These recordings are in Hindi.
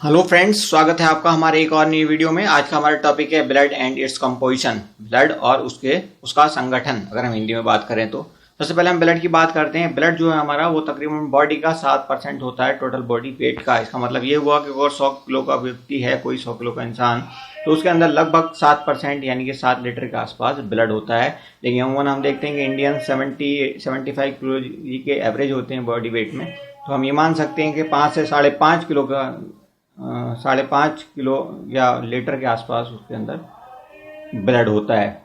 हेलो फ्रेंड्स, स्वागत है आपका हमारे एक और नई वीडियो में। आज का हमारा टॉपिक है blood and its composition. Blood और उसका संगठन, अगर हम हिंदी में बात करें तो सबसे पहले हम ब्लड की बात करते हैं। ब्लड जो है हमारा वो तकरीबन बॉडी का 7% होता है टोटल बॉडी वेट का। इसका मतलब ये हुआ कि अगर 100 किलो का व्यक्ति है, कोई 100 किलो का इंसान, तो उसके अंदर लगभग 7% यानी कि 7 लीटर के आसपास ब्लड होता है। लेकिन अमूमन हम देखते हैं कि इंडियन 75 किलो के एवरेज होते हैं बॉडी वेट में, तो हम ये मान सकते हैं कि 5 से 5.5 किलो का 5.5 किलो या लीटर के आसपास उसके अंदर ब्लड होता है।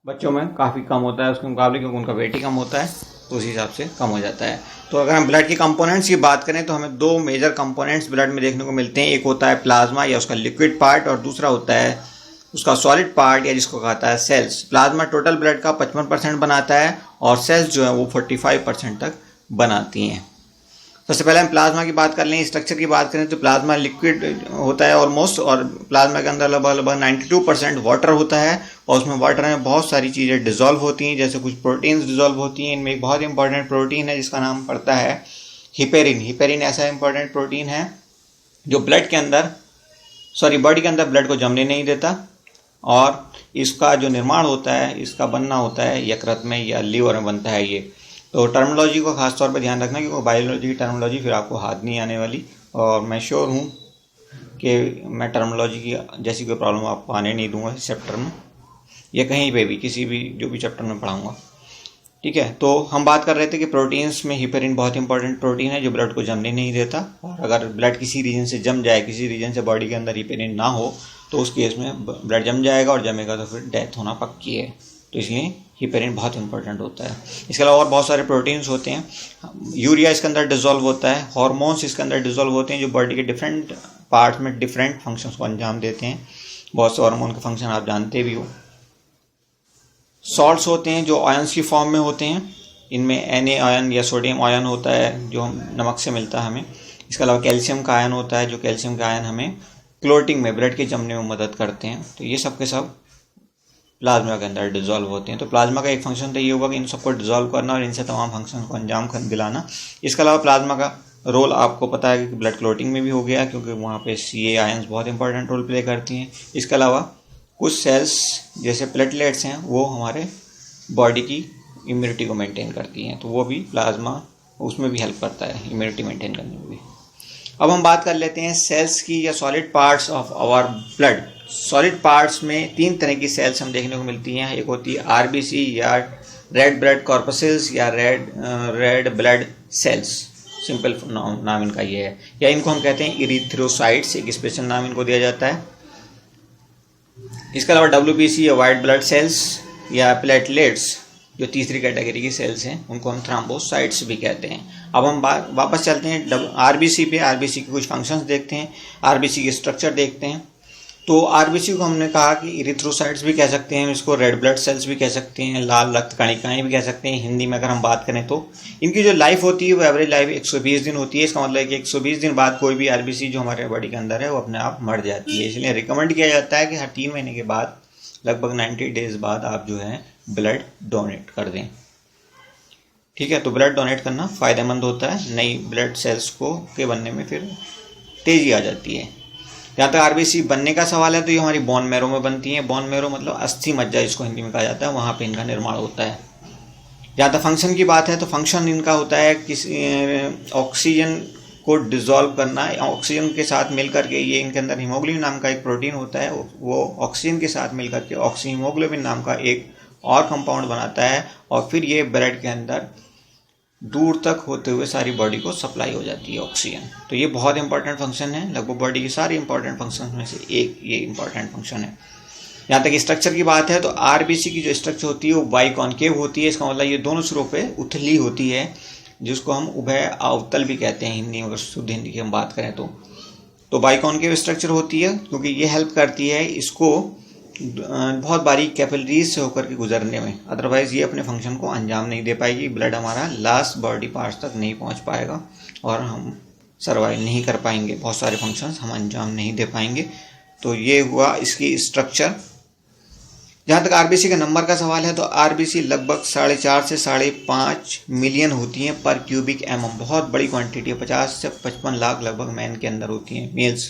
बच्चों में काफ़ी कम होता है उसके मुकाबले, क्योंकि उनका वेट ही कम होता है, तो उस हिसाब से कम हो जाता है। तो अगर हम ब्लड के कंपोनेंट्स की बात करें तो हमें दो मेजर कंपोनेंट्स ब्लड में देखने को मिलते हैं। एक होता है प्लाज्मा या उसका लिक्विड पार्ट, और दूसरा होता है उसका सॉलिड पार्ट या जिसको कहता है सेल्स। प्लाज्मा टोटल ब्लड का 55% बनाता है और सेल्स जो है वो 45% तक बनाती हैं। सबसे पहले हम प्लाज्मा की बात कर लें। स्ट्रक्चर की बात करें तो प्लाज्मा लिक्विड होता है ऑलमोस्ट, और प्लाज्मा के अंदर लगभग 92% वाटर होता है, और उसमें वाटर में बहुत सारी चीज़ें डिजॉल्व होती हैं, जैसे कुछ प्रोटीन्स डिजॉल्व होती हैं। इनमें एक बहुत इंपॉर्टेंट प्रोटीन है जिसका नाम पड़ता है हिपेरिन। हिपेरिन ऐसा इंपॉर्टेंट प्रोटीन है जो बॉडी के अंदर ब्लड को जमने नहीं देता, और इसका जो निर्माण होता है, इसका बनना होता है यकृत में या लीवर में बनता है ये। तो टर्मिनोलॉजी को खास तौर पे ध्यान रखना, क्योंकि बायोलॉजी की टर्मिनोलॉजी फिर आपको हाथ नहीं आने वाली, और मैं श्योर हूँ कि मैं टर्मिनोलॉजी की जैसी कोई प्रॉब्लम आपको आने नहीं दूंगा इस चैप्टर में, या कहीं पे भी किसी भी जो भी चैप्टर में पढ़ाऊँगा। ठीक है, तो हम बात कर रहे थे कि प्रोटीन्स में हिपेरिन बहुत इंपॉर्टेंट प्रोटीन है जो ब्लड को जमने नहीं देता, और अगर ब्लड किसी रीजन से जम जाए, किसी रीजन से बॉडी के अंदर हिपेरिन ना हो, तो उस केस में ब्लड जम जाएगा, और जमेगा तो फिर डेथ होना पक्की है। तो इसलिए हिपेरिन बहुत इंपॉर्टेंट होता है। इसके अलावा और बहुत सारे प्रोटीन्स होते हैं। यूरिया इसके अंदर डिजोल्व होता है, हार्मोन्स इसके अंदर डिजोल्व होते हैं जो बॉडी के डिफरेंट पार्ट्स में डिफरेंट फंक्शंस को अंजाम देते हैं। बहुत से हार्मोन के फंक्शन आप जानते भी हो। सॉल्ट्स होते हैं जो आयंस की फॉर्म में होते हैं। इनमें Na आयन या सोडियम आयन होता है जो नमक से मिलता है हमें। इसके अलावा कैल्शियम का आयन होता है, जो कैल्शियम का आयन हमें क्लोटिंग में, ब्लड के जमने में मदद करते हैं। तो ये सब के सब प्लाज्मा के अंदर डिजोल्व होते हैं। तो प्लाज्मा का एक फंक्शन तो ये होगा कि इन सबको डिजोल्व करना और इनसे तमाम फंक्शन को अंजाम दिलाना। इसके अलावा प्लाज्मा का रोल आपको पता है कि ब्लड क्लोटिंग में भी हो गया, क्योंकि वहाँ पे Ca आयंस बहुत इंपॉर्टेंट रोल प्ले करती हैं। इसके अलावा कुछ सेल्स जैसे प्लेटलेट्स हैं वो हमारे बॉडी की इम्यूनिटी को मेंटेन करती हैं, तो वो भी प्लाज्मा उसमें भी हेल्प करता है इम्यूनिटी मेंटेन करने में भी। अब हम बात कर लेते हैं सेल्स की या solid parts of our blood. Solid parts में 3 तरह की सेल्स हम देखने को मिलती हैं। एक होती है आरबीसी या रेड ब्लड कॉर्पसेल्स या रेड ब्लड सेल्स, सिंपल नाम इनका ये है, या इनको हम कहते हैं इरिथ्रोसाइट्स, एक स्पेशल नाम इनको दिया जाता है। इसके अलावा डब्ल्यूबीसी या वाइट ब्लड सेल्स या प्लेटलेट्स जो तीसरी कैटेगरी की सेल्स हैं, उनको हम थ्रोम्बोसाइट्स भी कहते हैं। अब हम वापस चलते हैं आरबीसी पे। आरबीसी के कुछ फंक्शंस देखते हैं, आरबीसी की स्ट्रक्चर देखते हैं। तो आरबीसी को हमने कहा कि इरिथ्रोसाइट्स भी कह सकते हैं, इसको रेड ब्लड सेल्स भी कह सकते हैं, लाल रक्त कणिकाएं भी कह सकते हैं हिंदी में अगर हम बात करें तो। इनकी जो लाइफ होती है वो एवरेज लाइफ 120 दिन होती है। इसका मतलब है कि 120 दिन बाद कोई भी आरबीसी जो हमारे बॉडी के अंदर है वो अपने आप मर जाती है। इसलिए रिकमेंड किया जाता है कि हर 3 महीने के बाद, लगभग 90 डेज बाद आप जो है ब्लड डोनेट कर दें। ठीक है, तो ब्लड डोनेट करना फ़ायदेमंद होता है, नई ब्लड सेल्स को के बनने में फिर तेज़ी आ जाती है। जहाँ तक आरबीसी बनने का सवाल है तो ये हमारी बोन मैरो में बनती हैं। बोन मैरो मतलब अस्थि मज्जा इसको हिंदी में कहा जाता है, वहाँ पे इनका निर्माण होता है। जहाँ तक फंक्शन की बात है तो फंक्शन इनका होता है किसी ऑक्सीजन को डिजोल्व करना। ऑक्सीजन के साथ मिलकर के ये इनके अंदर हीमोग्लोबिन नाम का एक प्रोटीन होता है, वो ऑक्सीजन के साथ मिलकर के ऑक्सीहीमोग्लोबिन नाम का एक और कंपाउंड बनाता है, और फिर ये ब्लड के अंदर दूर तक होते हुए सारी बॉडी को सप्लाई हो जाती है ऑक्सीजन। तो ये बहुत इंपॉर्टेंट फंक्शन है, लगभग बॉडी की सारी इंपॉर्टेंट फंक्शन में से एक ये इंपॉर्टेंट फंक्शन है। यहाँ तक स्ट्रक्चर की बात है तो आरबीसी की जो स्ट्रक्चर होती है वो बाइकॉन्केव होती है। इसका मतलब ये दोनों सिरों पे उथली होती है, जिसको हम उभय अवतल भी कहते हैं हिंदी में, अगर शुद्ध हिंदी की हम बात करें तो बाइकॉन्केव स्ट्रक्चर होती है, क्योंकि ये हेल्प करती है इसको बहुत बारीक कैपिलरीज से होकर के गुजरने में। अदरवाइज़ ये अपने फंक्शन को अंजाम नहीं दे पाएगी, ब्लड हमारा लास्ट बॉडी पार्ट्स तक नहीं पहुंच पाएगा और हम सर्वाइव नहीं कर पाएंगे, बहुत सारे फंक्शंस हम अंजाम नहीं दे पाएंगे। तो ये हुआ इसकी स्ट्रक्चर। जहाँ तक आरबीसी के नंबर का सवाल है तो आरबीसी लगभग 4.5 से 5.5 मिलियन होती हैं पर क्यूबिक एमएम। बहुत बड़ी क्वांटिटी है, 50 से 55 लाख लगभग मैन के अंदर होती हैं मेल्स।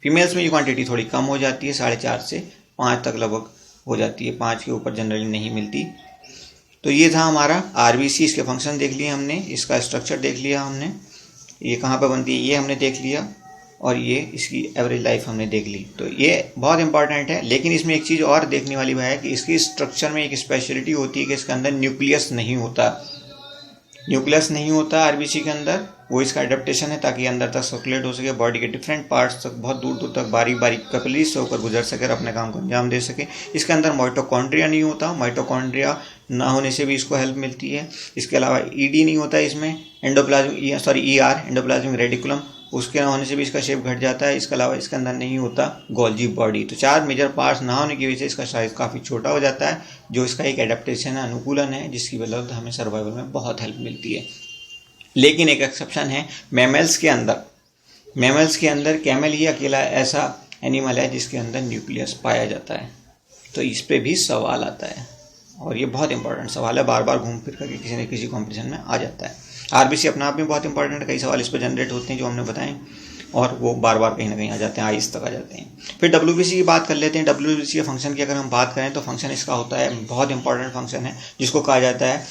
फीमेल्स में ये क्वांटिटी थोड़ी कम हो जाती है, 4.5 से 5 तक लगभग हो जाती है, 5 के ऊपर जनरली नहीं मिलती। तो ये था हमारा आरबीसी, इसके फंक्शन देख लिए हमने, इसका स्ट्रक्चर देख लिया हमने, ये कहाँ पर बनती है ये हमने देख लिया, और ये इसकी एवरेज लाइफ हमने देख ली। तो ये बहुत इंपॉर्टेंट है। लेकिन इसमें एक चीज़ और देखने वाली है कि इसकी स्ट्रक्चर में एक स्पेशलिटी होती है कि इसके अंदर न्यूक्लियस नहीं होता। न्यूक्लियस नहीं होता आरबीसी के अंदर, वो इसका एडेप्टेशन है ताकि अंदर तक सर्कुलेट हो सके, बॉडी के डिफरेंट पार्ट्स तक बहुत दूर दूर तक बारीक बारीक कैपिलरीज से होकर गुजर सके और अपने काम को अंजाम दे सके। इसके अंदर माइटोकॉन्ड्रिया नहीं होता, माइटोकॉन्ड्रिया ना होने से भी इसको हेल्प मिलती है। इसके अलावा ईडी नहीं होता इसमें, ईआर एंडोप्लाज्मिक रेडिकुलम, उसके ना होने से भी इसका शेप घट जाता है। इसके अलावा इसके अंदर नहीं होता गोल्जी बॉडी। तो 4 मेजर पार्ट्स ना होने की वजह से इसका साइज काफ़ी छोटा हो जाता है, जो इसका एक एडेप्टेशन है, अनुकूलन है, जिसकी बदौलत हमें सर्वाइवल में बहुत हेल्प मिलती है। लेकिन एक एक्सेप्शन है मैमल्स के अंदर। मैमल्स के अंदर कैमल ही अकेला ऐसा एनिमल है जिसके अंदर न्यूक्लियस पाया जाता है। तो इस पर भी सवाल आता है और ये बहुत इंपॉर्टेंट सवाल है, बार बार घूम फिर करके किसी न किसी कॉम्पिटिशन में आ जाता है। आरबीसी अपने आप में बहुत इंपॉर्टेंट है, कई सवाल इस पर जनरेट होते हैं जो हमने बताएं और वो बार बार कहीं ना कहीं आ जाते हैं, आईएएस तक आ जाते हैं। फिर डब्ल्यूबीसी की बात कर लेते हैं। डब्ल्यूबीसी के फंक्शन की अगर हम बात करें तो फंक्शन इसका होता है, बहुत इंपॉर्टेंट फंक्शन है, जिसको कहा जाता है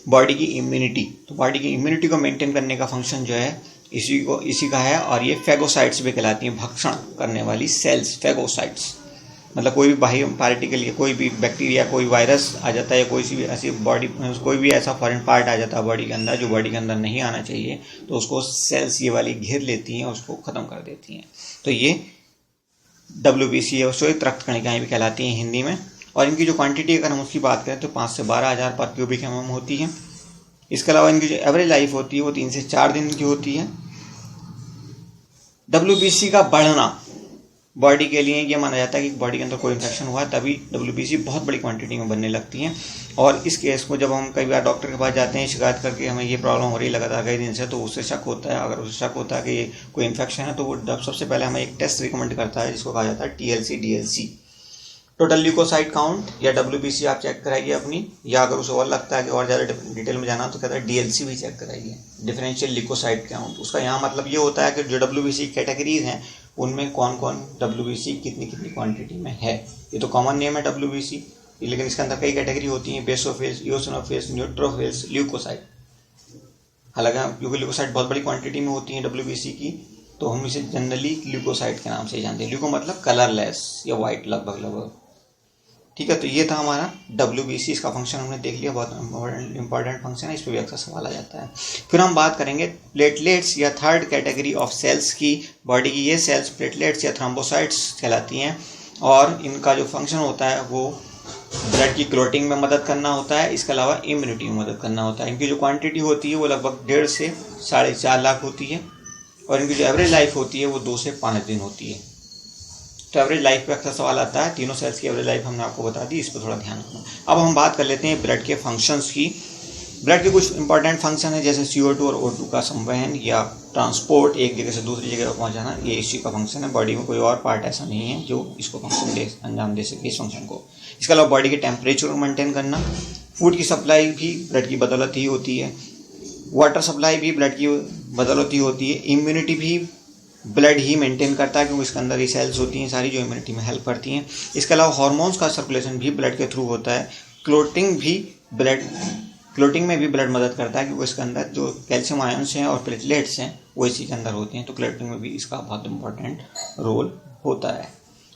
बॉडी की इम्यूनिटी। तो बॉडी की इम्यूनिटी को मेंटेन करने का फंक्शन जो है इसी का है, और ये फेगोसाइट्स भी कहलाती हैं, भक्षण करने वाली सेल्स, फेगोसाइट्स। मतलब कोई भी बाह्य पार्टिकल या कोई भी बैक्टीरिया, कोई वायरस आ जाता है, कोई सी भी ऐसी बॉडी, कोई भी ऐसा फॉरेन पार्ट आ जाता है बॉडी के अंदर जो बॉडी के अंदर नहीं आना चाहिए, तो उसको सेल्स ये वाली घेर लेती हैं और उसको ख़त्म कर देती हैं। तो ये डब्ल्यूबीसी है, श्वेत रक्त कणिकाएं भी कहलाती हैं हिंदी में। और इनकी जो क्वांटिटी अगर हम उसकी बात करें तो 5 से 12,000 पर क्यूबिक एमएम होती है। इसके अलावा इनकी जो एवरेज लाइफ होती है वो 3 से 4 दिन की होती है। डब्ल्यूबीसी का बढ़ना बॉडी के लिए ये माना जाता है कि बॉडी के अंदर कोई इन्फेक्शन हुआ है तभी डब्ल्यूबीसी बहुत बड़ी क्वांटिटी में बनने लगती हैं। और इस केस को जब हम कई बार डॉक्टर के पास जाते हैं शिकायत करके हमें ये प्रॉब्लम हो रही है लगातार कई दिन से, तो उससे शक होता है, अगर उससे शक होता है कि ये कोई इन्फेक्शन है, तो वो सबसे पहले हमें एक टेस्ट रिकमेंड करता है जिसको कहा जाता है TLC DLC, total leucocyte count, या डब्ल्यूबीसी आप चेक कराइए अपनी, या अगर उसे और लगता है कि और ज़्यादा डिटेल में जाना तो कहता है DLC भी चेक कराइए, डिफरेंशियल ल्यूकोसाइट काउंट। उसका यहाँ मतलब ये होता है कि जो डब्ल्यूबीसी कैटेगरीज हैं उनमें कौन कौन डब्ल्यूबीसी कितनी कितनी क्वांटिटी में है। ये तो कॉमन नेम है डब्ल्यूबीसी, लेकिन इसके अंदर कई कैटेगरी होती हैं, बेसोफिल्स, इओसिनोफिल्स, न्यूट्रोफिल्स, ल्यूकोसाइट। हालांकि क्योंकि ल्यूकोसाइट बहुत बड़ी क्वांटिटी में होती है डब्ल्यूबीसी की, तो हम इसे जनरली ल्यूकोसाइट के नाम से जानते हैं। ल्यूको मतलब कलरलेस या वाइट लगभग। ठीक है, तो ये था हमारा डब्ल्यूबीसी, इसका फंक्शन हमने देख लिया, बहुत इंपॉर्टेंट फंक्शन है, इस पर भी अक्सर सवाल आ जाता है। फिर हम बात करेंगे प्लेटलेट्स या थर्ड कैटेगरी ऑफ सेल्स की। बॉडी की ये सेल्स प्लेटलेट्स या थ्रोम्बोसाइट्स कहलाती हैं और इनका जो फंक्शन होता है वो ब्लड की क्लोटिंग में मदद करना होता है, इसके अलावा इम्यूनिटी में मदद करना होता है। इनकी जो क्वान्टिटी होती है वो लगभग 1.5 से 4.5 लाख होती है और इनकी जो एवरेज लाइफ होती है वो 2 से 5 दिन होती है। तो एवरेज लाइफ पे अक्सर सवाल आता है, तीनों सेल्स की एवरेज लाइफ हमने आपको बता दी, इस पर थोड़ा ध्यान रखना। अब हम बात कर लेते हैं ब्लड के फंक्शंस की। ब्लड के कुछ इंपॉर्टेंट फंक्शन है जैसे CO2 और O2 का संवहन या ट्रांसपोर्ट, एक जगह से दूसरी जगह पर पहुंचाना, ये इसी का फंक्शन है। बॉडी में कोई और पार्ट ऐसा नहीं है जो इसको फंक्शन अंजाम दे सके इस फंक्शन को। इसके अलावा बॉडी के टेम्परेचर को मेंटेन करना, फूड की सप्लाई भी ब्लड की बदौलत ही होती है, वाटर सप्लाई भी ब्लड की बदौलत ही होती है, इम्यूनिटी भी ब्लड ही मेंटेन करता है क्योंकि इसके अंदर ही सेल्स होती हैं सारी जो इम्यूनिटी में हेल्प करती हैं। इसके अलावा हार्मोन्स का सर्कुलेशन भी ब्लड के थ्रू होता है, क्लोटिंग में भी ब्लड मदद करता है क्योंकि इसके अंदर जो कैल्शियम आयन्स हैं और प्लेटलेट्स हैं वो इसी के अंदर होती हैं, तो क्लोटिंग में भी इसका बहुत इंपॉर्टेंट रोल होता है।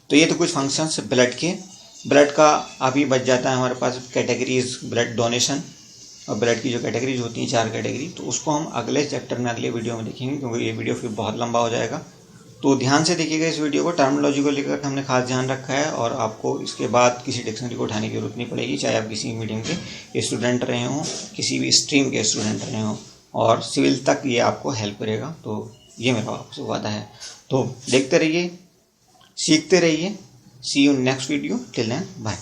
तो ये तो कुछ फंक्शंस ब्लड के। ब्लड का अभी बच जाता है हमारे पास कैटेगरीज, ब्लड डोनेशन और ब्लड की जो कैटेगरीज होती हैं 4 कैटेगरी, तो उसको हम अगले चैप्टर में अगले वीडियो में देखेंगे क्योंकि ये वीडियो फिर बहुत लंबा हो जाएगा। तो ध्यान से देखिएगा इस वीडियो को, टर्मिनोलॉजी को लेकर हमने खास ध्यान रखा है और आपको इसके बाद किसी डिक्शनरी को उठाने की जरूरत नहीं पड़ेगी, चाहे आप किसी मीडियम के स्टूडेंट रहे हों, किसी भी स्ट्रीम के स्टूडेंट रहे हों, और सिविल तक ये आपको हेल्प करेगा। तो ये मेरा आपसे वादा है। तो देखते रहिए, सीखते रहिए। See you next video, till then bye.